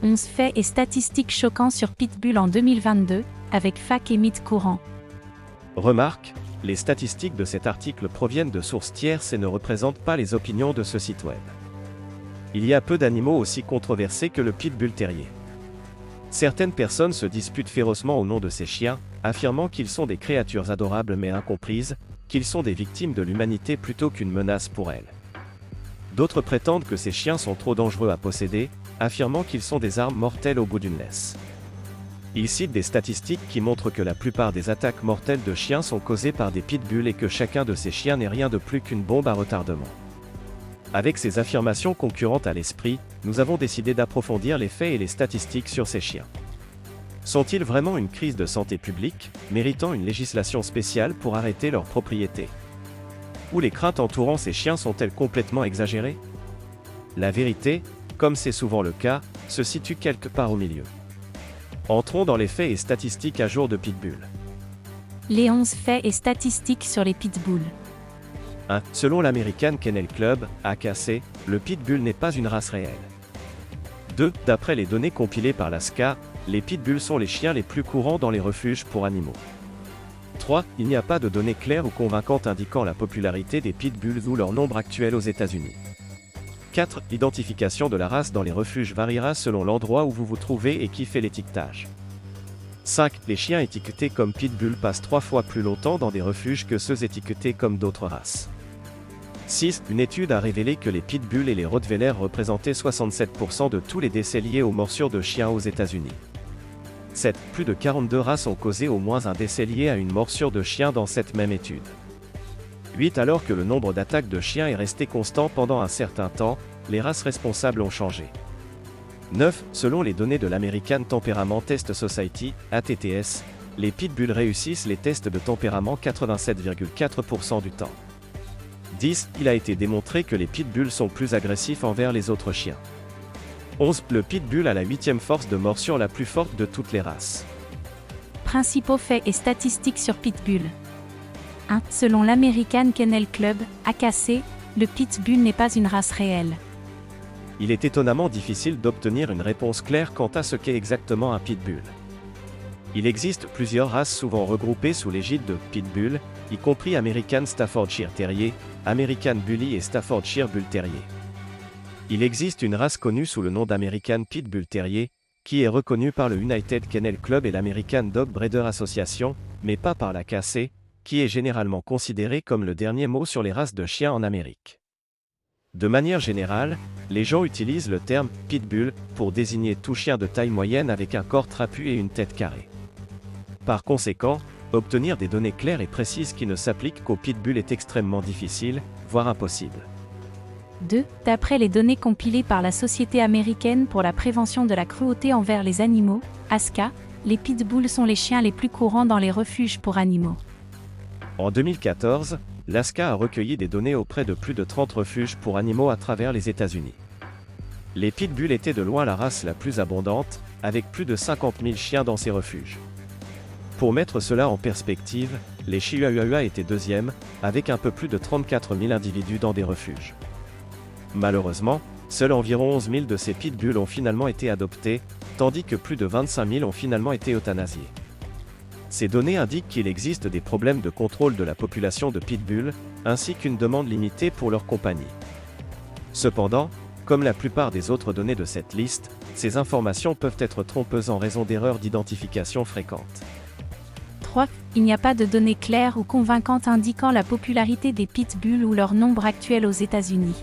11 faits et statistiques choquants sur Pitbull en 2022, avec fac et mythes courants. Remarque, les statistiques de cet article proviennent de sources tierces et ne représentent pas les opinions de ce site web. Il y a peu d'animaux aussi controversés que le Pitbull terrier. Certaines personnes se disputent férocement au nom de ces chiens, affirmant qu'ils sont des créatures adorables mais incomprises, qu'ils sont des victimes de l'humanité plutôt qu'une menace pour elle. D'autres prétendent que ces chiens sont trop dangereux à posséder, affirmant qu'ils sont des armes mortelles au bout d'une laisse. Ils citent des statistiques qui montrent que la plupart des attaques mortelles de chiens sont causées par des pitbulls et que chacun de ces chiens n'est rien de plus qu'une bombe à retardement. Avec ces affirmations concurrentes à l'esprit, nous avons décidé d'approfondir les faits et les statistiques sur ces chiens. Sont-ils vraiment une crise de santé publique, méritant une législation spéciale pour arrêter leur propriété? Ou les craintes entourant ces chiens sont-elles complètement exagérées? La vérité, comme c'est souvent le cas, se situe quelque part au milieu. Entrons dans les faits et statistiques à jour de Pitbull. Les 11 faits et statistiques sur les pitbulls. 1. Selon l'American Kennel Club, AKC, le pitbull n'est pas une race réelle. 2. D'après les données compilées par l'ASCA, les pitbulls sont les chiens les plus courants dans les refuges pour animaux. 3. Il n'y a pas de données claires ou convaincantes indiquant la popularité des pitbulls ou leur nombre actuel aux États-Unis. 4. L'identification de la race dans les refuges variera selon l'endroit où vous vous trouvez et qui fait l'étiquetage. 5. Les chiens étiquetés comme pitbull passent 3 fois plus longtemps dans des refuges que ceux étiquetés comme d'autres races. 6. Une étude a révélé que les pitbulls et les rottweilers représentaient 67% de tous les décès liés aux morsures de chiens aux États-Unis. 7. Plus de 42 races ont causé au moins un décès lié à une morsure de chien dans cette même étude. 8. Alors que le nombre d'attaques de chiens est resté constant pendant un certain temps, les races responsables ont changé. 9. Selon les données de l'American Temperament Test Society, ATTS, les pitbulls réussissent les tests de tempérament 87,4% du temps. 10. Il a été démontré que les pitbulls sont plus agressifs envers les autres chiens. 11. Le pitbull a la 8e force de morsure la plus forte de toutes les races. Principaux faits et statistiques sur Pitbull. 1. Selon l'American Kennel Club, AKC, le pitbull n'est pas une race réelle. Il est étonnamment difficile d'obtenir une réponse claire quant à ce qu'est exactement un pitbull. Il existe plusieurs races souvent regroupées sous l'égide de pitbull, y compris American Staffordshire Terrier, American Bully et Staffordshire Bull Terrier. Il existe une race connue sous le nom d'American Pitbull Terrier, qui est reconnue par le United Kennel Club et l'American Dog Breeder Association, mais pas par l'AKC, qui est généralement considéré comme le dernier mot sur les races de chiens en Amérique. De manière générale, les gens utilisent le terme « pitbull » pour désigner tout chien de taille moyenne avec un corps trapu et une tête carrée. Par conséquent, obtenir des données claires et précises qui ne s'appliquent qu'au pitbull est extrêmement difficile, voire impossible. 2. D'après les données compilées par la Société américaine pour la prévention de la cruauté envers les animaux, ASCA, les pitbulls sont les chiens les plus courants dans les refuges pour animaux. En 2014, l'ASCA a recueilli des données auprès de plus de 30 refuges pour animaux à travers les États-Unis. Les pitbulls étaient de loin la race la plus abondante, avec plus de 50 000 chiens dans ces refuges. Pour mettre cela en perspective, les chihuahuas étaient deuxièmes, avec un peu plus de 34 000 individus dans des refuges. Malheureusement, seuls environ 11 000 de ces pitbulls ont finalement été adoptés, tandis que plus de 25 000 ont finalement été euthanasiés. Ces données indiquent qu'il existe des problèmes de contrôle de la population de pitbulls, ainsi qu'une demande limitée pour leur compagnie. Cependant, comme la plupart des autres données de cette liste, ces informations peuvent être trompeuses en raison d'erreurs d'identification fréquentes. 3. Il n'y a pas de données claires ou convaincantes indiquant la popularité des pitbulls ou leur nombre actuel aux États-Unis.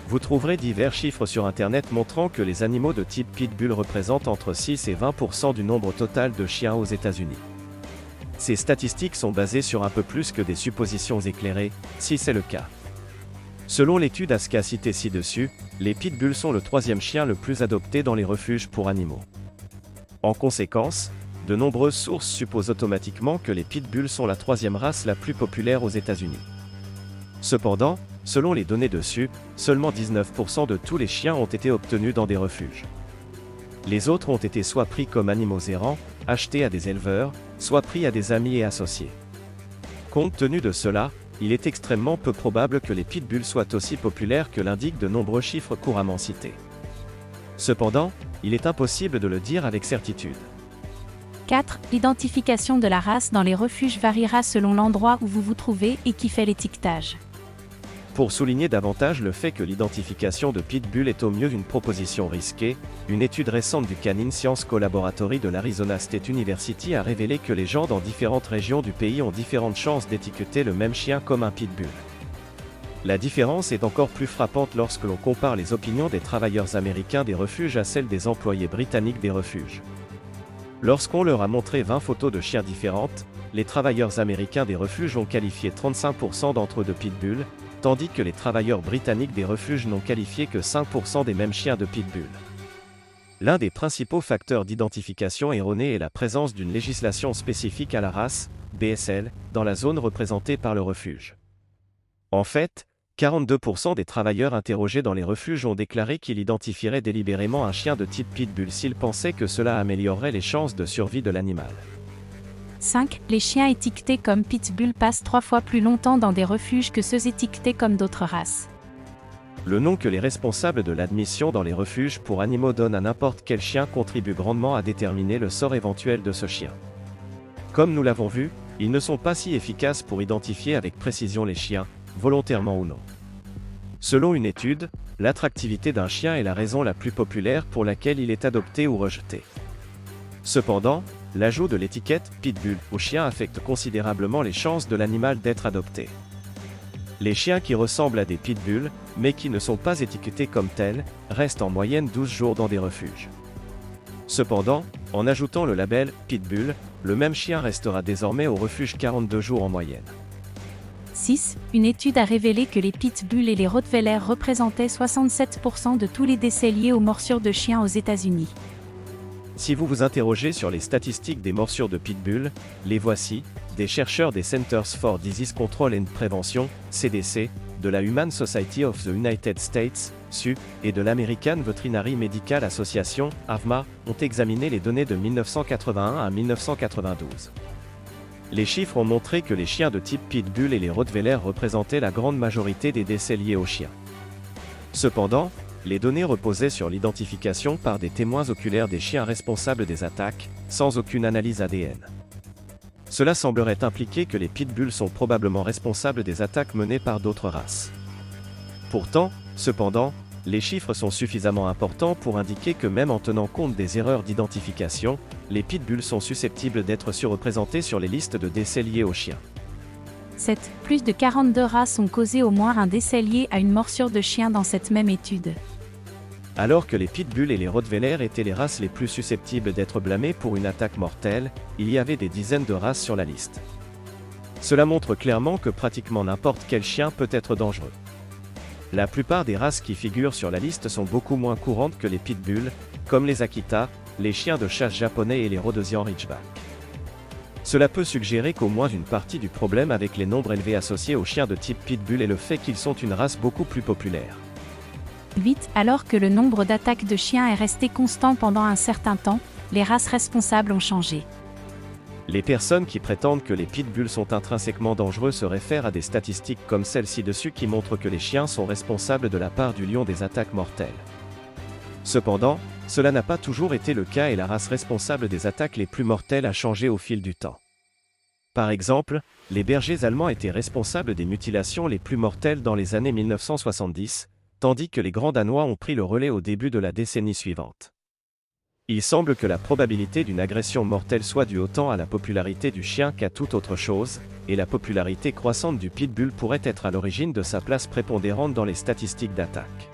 Vous trouverez divers chiffres sur Internet montrant que les animaux de type pitbull représentent entre 6 et 20% du nombre total de chiens aux États-Unis. Ces statistiques sont basées sur un peu plus que des suppositions éclairées, si c'est le cas. Selon l'étude ASCA citée ci-dessus, les pitbulls sont le 3e chien le plus adopté dans les refuges pour animaux. En conséquence, de nombreuses sources supposent automatiquement que les pitbulls sont la 3e race la plus populaire aux États-Unis. Cependant, selon les données dessus, seulement 19% de tous les chiens ont été obtenus dans des refuges. Les autres ont été soit pris comme animaux errants, achetés à des éleveurs, soit pris à des amis et associés. Compte tenu de cela, il est extrêmement peu probable que les pitbulls soient aussi populaires que l'indiquent de nombreux chiffres couramment cités. Cependant, il est impossible de le dire avec certitude. 4. L'identification de la race dans les refuges variera selon l'endroit où vous vous trouvez et qui fait l'étiquetage. Pour souligner davantage le fait que l'identification de Pitbull est au mieux une proposition risquée, une étude récente du Canine Science Collaboratory de l'Arizona State University a révélé que les gens dans différentes régions du pays ont différentes chances d'étiqueter le même chien comme un Pitbull. La différence est encore plus frappante lorsque l'on compare les opinions des travailleurs américains des refuges à celles des employés britanniques des refuges. Lorsqu'on leur a montré 20 photos de chiens différentes, les travailleurs américains des refuges ont qualifié 35% d'entre eux de Pitbull, tandis que les travailleurs britanniques des refuges n'ont qualifié que 5% des mêmes chiens de Pitbull. L'un des principaux facteurs d'identification erronée est la présence d'une législation spécifique à la race, BSL, dans la zone représentée par le refuge. En fait, 42% des travailleurs interrogés dans les refuges ont déclaré qu'ils identifieraient délibérément un chien de type Pitbull s'ils pensaient que cela améliorerait les chances de survie de l'animal. 5. Les chiens étiquetés comme Pitbull passent 3 fois plus longtemps dans des refuges que ceux étiquetés comme d'autres races. Le nom que les responsables de l'admission dans les refuges pour animaux donnent à n'importe quel chien contribue grandement à déterminer le sort éventuel de ce chien. Comme nous l'avons vu, ils ne sont pas si efficaces pour identifier avec précision les chiens, volontairement ou non. Selon une étude, l'attractivité d'un chien est la raison la plus populaire pour laquelle il est adopté ou rejeté. Cependant, l'ajout de l'étiquette « Pitbull » au chien affecte considérablement les chances de l'animal d'être adopté. Les chiens qui ressemblent à des pitbulls, mais qui ne sont pas étiquetés comme tels, restent en moyenne 12 jours dans des refuges. Cependant, en ajoutant le label « Pitbull », le même chien restera désormais au refuge 42 jours en moyenne. 6. Une étude a révélé que les pitbulls et les rottweilers représentaient 67% de tous les décès liés aux morsures de chiens aux États-Unis. Si vous vous interrogez sur les statistiques des morsures de pitbull, les voici, des chercheurs des Centers for Disease Control and Prevention, CDC, de la Humane Society of the United States, SU, et de l'American Veterinary Medical Association, AVMA, ont examiné les données de 1981 à 1992. Les chiffres ont montré que les chiens de type pitbull et les rottweilers représentaient la grande majorité des décès liés aux chiens. Cependant, les données reposaient sur l'identification par des témoins oculaires des chiens responsables des attaques, sans aucune analyse ADN. Cela semblerait impliquer que les pitbulls sont probablement responsables des attaques menées par d'autres races. Pourtant, cependant, les chiffres sont suffisamment importants pour indiquer que même en tenant compte des erreurs d'identification, les pitbulls sont susceptibles d'être surreprésentés sur les listes de décès liés aux chiens. 7. Plus de 42 races ont causé au moins un décès lié à une morsure de chien dans cette même étude. Alors que les pitbulls et les rottweilers étaient les races les plus susceptibles d'être blâmées pour une attaque mortelle, il y avait des dizaines de races sur la liste. Cela montre clairement que pratiquement n'importe quel chien peut être dangereux. La plupart des races qui figurent sur la liste sont beaucoup moins courantes que les pitbulls, comme les Akita, les chiens de chasse japonais et les Rhodesian Ridgeback. Cela peut suggérer qu'au moins une partie du problème avec les nombres élevés associés aux chiens de type pitbull est le fait qu'ils sont une race beaucoup plus populaire. 8. Alors que le nombre d'attaques de chiens est resté constant pendant un certain temps, les races responsables ont changé. Les personnes qui prétendent que les pitbulls sont intrinsèquement dangereux se réfèrent à des statistiques comme celle ci-dessus qui montrent que les chiens sont responsables de la part du lion des attaques mortelles. Cependant, cela n'a pas toujours été le cas et la race responsable des attaques les plus mortelles a changé au fil du temps. Par exemple, les bergers allemands étaient responsables des mutilations les plus mortelles dans les années 1970, tandis que les grands danois ont pris le relais au début de la décennie suivante. Il semble que la probabilité d'une agression mortelle soit due autant à la popularité du chien qu'à toute autre chose, et la popularité croissante du pitbull pourrait être à l'origine de sa place prépondérante dans les statistiques d'attaque.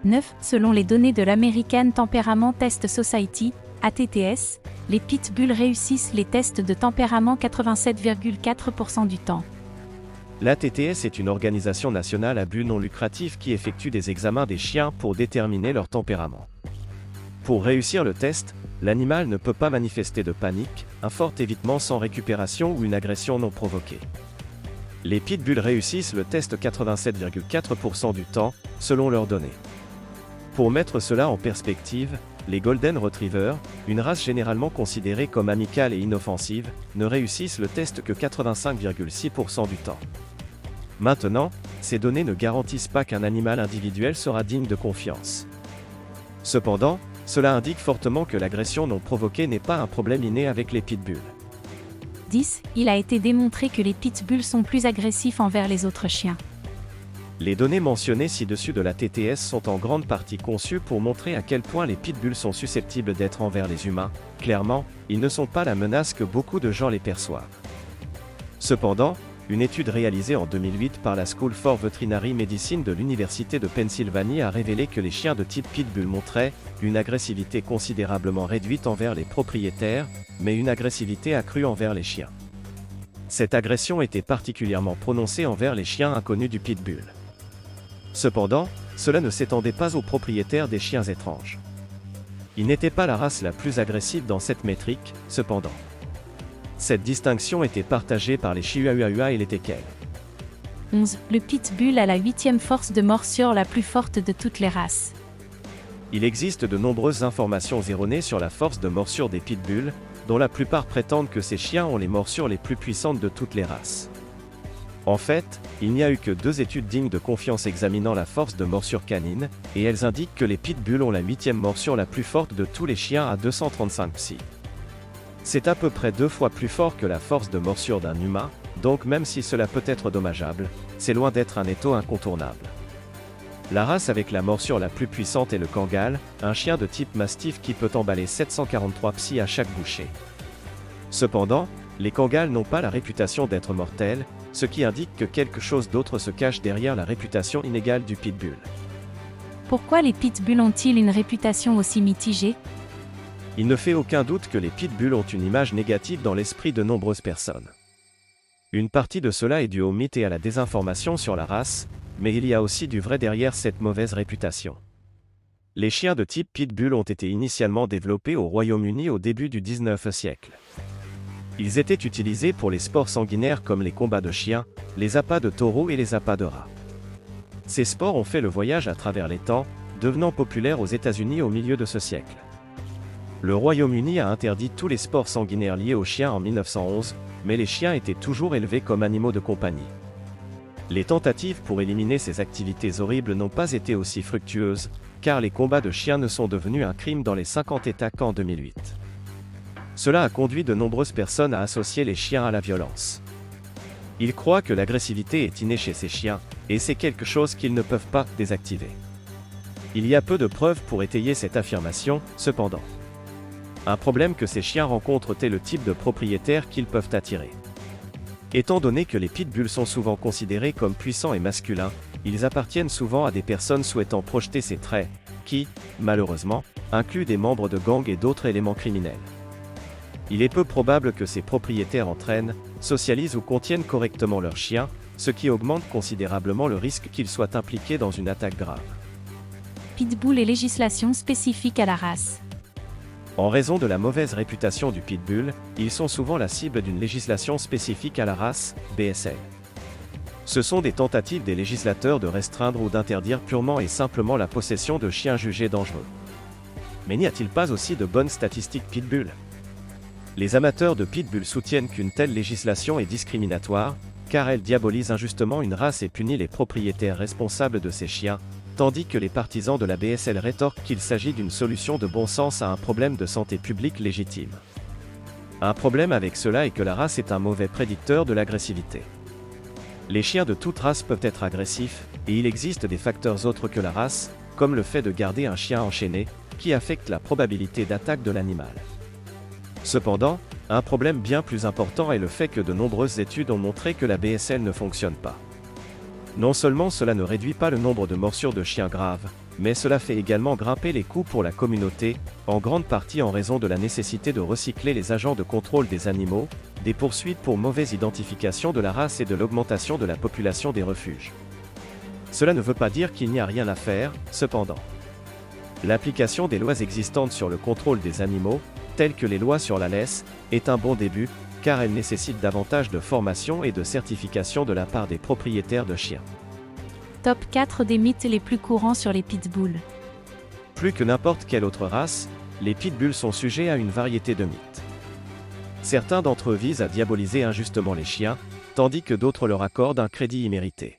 9. Selon les données de l'American Temperament Test Society, ATTS, les pitbulls réussissent les tests de tempérament 87,4% du temps. L'ATTS est une organisation nationale à but non lucratif qui effectue des examens des chiens pour déterminer leur tempérament. Pour réussir le test, l'animal ne peut pas manifester de panique, un fort évitement sans récupération ou une agression non provoquée. Les pitbulls réussissent le test 87,4% du temps, selon leurs données. Pour mettre cela en perspective, les Golden Retrievers, une race généralement considérée comme amicale et inoffensive, ne réussissent le test que 85,6% du temps. Maintenant, ces données ne garantissent pas qu'un animal individuel sera digne de confiance. Cependant, Cela indique fortement que l'agression non provoquée n'est pas un problème inné avec les pitbulls. 10. Il a été démontré que les pitbulls sont plus agressifs envers les autres chiens. Les données mentionnées ci-dessus de la TTS sont en grande partie conçues pour montrer à quel point les pitbulls sont susceptibles d'être envers les humains. Clairement, ils ne sont pas la menace que beaucoup de gens les perçoivent. Cependant, une étude réalisée en 2008 par la School for Veterinary Medicine de l'Université de Pennsylvanie a révélé que les chiens de type pitbull montraient une agressivité considérablement réduite envers les propriétaires, mais une agressivité accrue envers les chiens. Cette agression était particulièrement prononcée envers les chiens inconnus du pitbull. Cependant, cela ne s'étendait pas aux propriétaires des chiens étranges. Ils n'étaient pas la race la plus agressive dans cette métrique, cependant. Cette distinction était partagée par les Chihuahuas et les Teckels. 11. Le pitbull a la 8e force de morsure la plus forte de toutes les races. Il existe de nombreuses informations erronées sur la force de morsure des pitbulls, dont la plupart prétendent que ces chiens ont les morsures les plus puissantes de toutes les races. En fait, il n'y a eu que 2 études dignes de confiance examinant la force de morsure canine, et elles indiquent que les pitbulls ont la 8e morsure la plus forte de tous les chiens à 235 psi. C'est à peu près 2 fois plus fort que la force de morsure d'un humain, donc même si cela peut être dommageable, c'est loin d'être un étau incontournable. La race avec la morsure la plus puissante est le Kangal, un chien de type mastif qui peut emballer 743 psi à chaque bouchée. Cependant, les Kangals n'ont pas la réputation d'être mortels, ce qui indique que quelque chose d'autre se cache derrière la réputation inégale du pitbull. Pourquoi les pitbulls ont-ils une réputation aussi mitigée ? Il ne fait aucun doute que les pitbulls ont une image négative dans l'esprit de nombreuses personnes. Une partie de cela est due au mythe et à la désinformation sur la race, mais il y a aussi du vrai derrière cette mauvaise réputation. Les chiens de type pitbull ont été initialement développés au Royaume-Uni au début du XIXe siècle. Ils étaient utilisés pour les sports sanguinaires comme les combats de chiens, les appâts de taureaux et les appâts de rats. Ces sports ont fait le voyage à travers les temps, devenant populaires aux États-Unis au milieu de ce siècle. Le Royaume-Uni a interdit tous les sports sanguinaires liés aux chiens en 1911, mais les chiens étaient toujours élevés comme animaux de compagnie. Les tentatives pour éliminer ces activités horribles n'ont pas été aussi fructueuses, car les combats de chiens ne sont devenus un crime dans les 50 États qu'en 2008. Cela a conduit de nombreuses personnes à associer les chiens à la violence. Ils croient que l'agressivité est innée chez ces chiens, et c'est quelque chose qu'ils ne peuvent pas désactiver. Il y a peu de preuves pour étayer cette affirmation, cependant. Un problème que ces chiens rencontrent est le type de propriétaire qu'ils peuvent attirer. Étant donné que les pitbulls sont souvent considérés comme puissants et masculins, ils appartiennent souvent à des personnes souhaitant projeter ces traits, qui, malheureusement, incluent des membres de gangs et d'autres éléments criminels. Il est peu probable que ces propriétaires entraînent, socialisent ou contiennent correctement leurs chiens, ce qui augmente considérablement le risque qu'ils soient impliqués dans une attaque grave. Pitbull et législation spécifique à la race. En raison de la mauvaise réputation du pitbull, ils sont souvent la cible d'une législation spécifique à la race, BSL. Ce sont des tentatives des législateurs de restreindre ou d'interdire purement et simplement la possession de chiens jugés dangereux. Mais n'y a-t-il pas aussi de bonnes statistiques pitbull ? Les amateurs de pitbull soutiennent qu'une telle législation est discriminatoire, car elle diabolise injustement une race et punit les propriétaires responsables de ces chiens, tandis que les partisans de la BSL rétorquent qu'il s'agit d'une solution de bon sens à un problème de santé publique légitime. Un problème avec cela est que la race est un mauvais prédicteur de l'agressivité. Les chiens de toute race peuvent être agressifs, et il existe des facteurs autres que la race, comme le fait de garder un chien enchaîné, qui affectent la probabilité d'attaque de l'animal. Cependant, un problème bien plus important est le fait que de nombreuses études ont montré que la BSL ne fonctionne pas. Non seulement cela ne réduit pas le nombre de morsures de chiens graves, mais cela fait également grimper les coûts pour la communauté, en grande partie en raison de la nécessité de recycler les agents de contrôle des animaux, des poursuites pour mauvaise identification de la race et de l'augmentation de la population des refuges. Cela ne veut pas dire qu'il n'y a rien à faire, cependant. L'application des lois existantes sur le contrôle des animaux, telles que les lois sur la laisse, est un bon début, car elle nécessite davantage de formation et de certification de la part des propriétaires de chiens. Top 4 des mythes les plus courants sur les pitbulls. Plus que n'importe quelle autre race, les pitbulls sont sujets à une variété de mythes. Certains d'entre eux visent à diaboliser injustement les chiens, tandis que d'autres leur accordent un crédit immérité.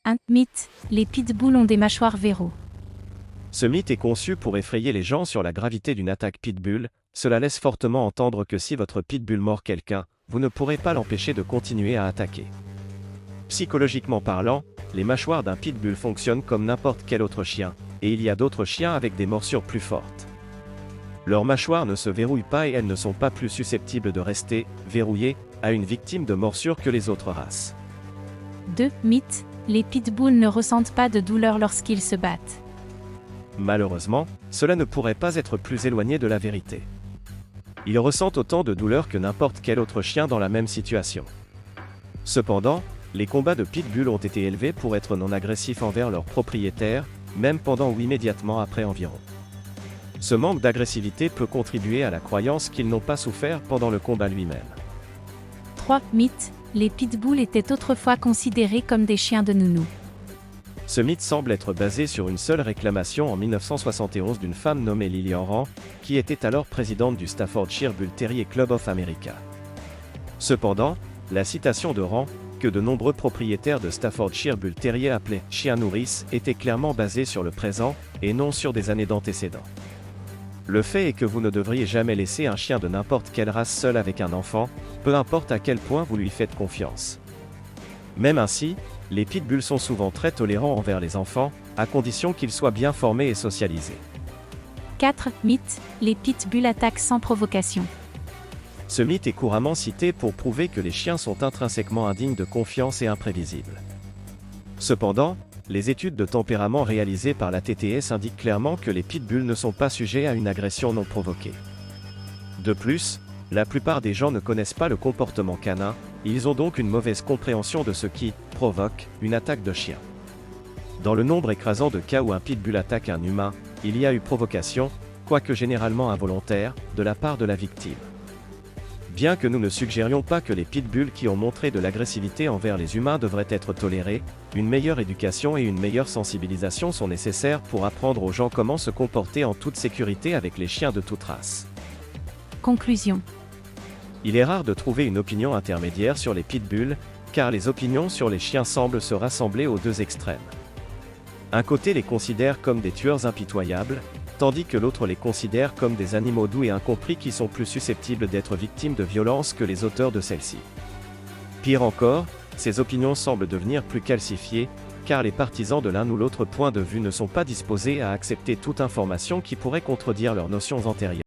Un mythe, les pitbulls ont des mâchoires verrous. Ce mythe est conçu pour effrayer les gens sur la gravité d'une attaque pitbull. Cela laisse fortement entendre que si votre pitbull mord quelqu'un, vous ne pourrez pas l'empêcher de continuer à attaquer. Psychologiquement parlant, les mâchoires d'un pitbull fonctionnent comme n'importe quel autre chien, et il y a d'autres chiens avec des morsures plus fortes. Leurs mâchoires ne se verrouillent pas et elles ne sont pas plus susceptibles de rester verrouillées à une victime de morsure que les autres races. 2. Mythe. Les pitbulls ne ressentent pas de douleur lorsqu'ils se battent. Malheureusement, cela ne pourrait pas être plus éloigné de la vérité. Ils ressentent autant de douleur que n'importe quel autre chien dans la même situation. Cependant, les combats de pitbull ont été élevés pour être non agressifs envers leurs propriétaires, même pendant ou immédiatement après environ. Ce manque d'agressivité peut contribuer à la croyance qu'ils n'ont pas souffert pendant le combat lui-même. 3. Mythe. Les pitbulls étaient autrefois considérés comme des chiens de nounou. Ce mythe semble être basé sur une seule réclamation en 1971 d'une femme nommée Lillian Rand, qui était alors présidente du Staffordshire Bull Terrier Club of America. Cependant, la citation de Rand, que de nombreux propriétaires de Staffordshire Bull Terrier appelaient « chien nourrice » était clairement basée sur le présent, et non sur des années d'antécédents. Le fait est que vous ne devriez jamais laisser un chien de n'importe quelle race seul avec un enfant, peu importe à quel point vous lui faites confiance. Même ainsi, les pitbulls sont souvent très tolérants envers les enfants, à condition qu'ils soient bien formés et socialisés. 4. Mythe. Les pitbulls attaquent sans provocation. Ce mythe est couramment cité pour prouver que les chiens sont intrinsèquement indignes de confiance et imprévisibles. Cependant, les études de tempérament réalisées par la TTS indiquent clairement que les pitbulls ne sont pas sujets à une agression non provoquée. De plus, la plupart des gens ne connaissent pas le comportement canin, ils ont donc une mauvaise compréhension de ce qui provoque une attaque de chien. Dans le nombre écrasant de cas où un pitbull attaque un humain, il y a eu provocation, quoique généralement involontaire, de la part de la victime. Bien que nous ne suggérions pas que les pitbulls qui ont montré de l'agressivité envers les humains devraient être tolérés, une meilleure éducation et une meilleure sensibilisation sont nécessaires pour apprendre aux gens comment se comporter en toute sécurité avec les chiens de toute race. Conclusion. Il est rare de trouver une opinion intermédiaire sur les pitbulls, car les opinions sur les chiens semblent se rassembler aux deux extrêmes. Un côté les considère comme des tueurs impitoyables, tandis que l'autre les considère comme des animaux doux et incompris qui sont plus susceptibles d'être victimes de violences que les auteurs de celles-ci. Pire encore, ces opinions semblent devenir plus calcifiées, car les partisans de l'un ou l'autre point de vue ne sont pas disposés à accepter toute information qui pourrait contredire leurs notions antérieures.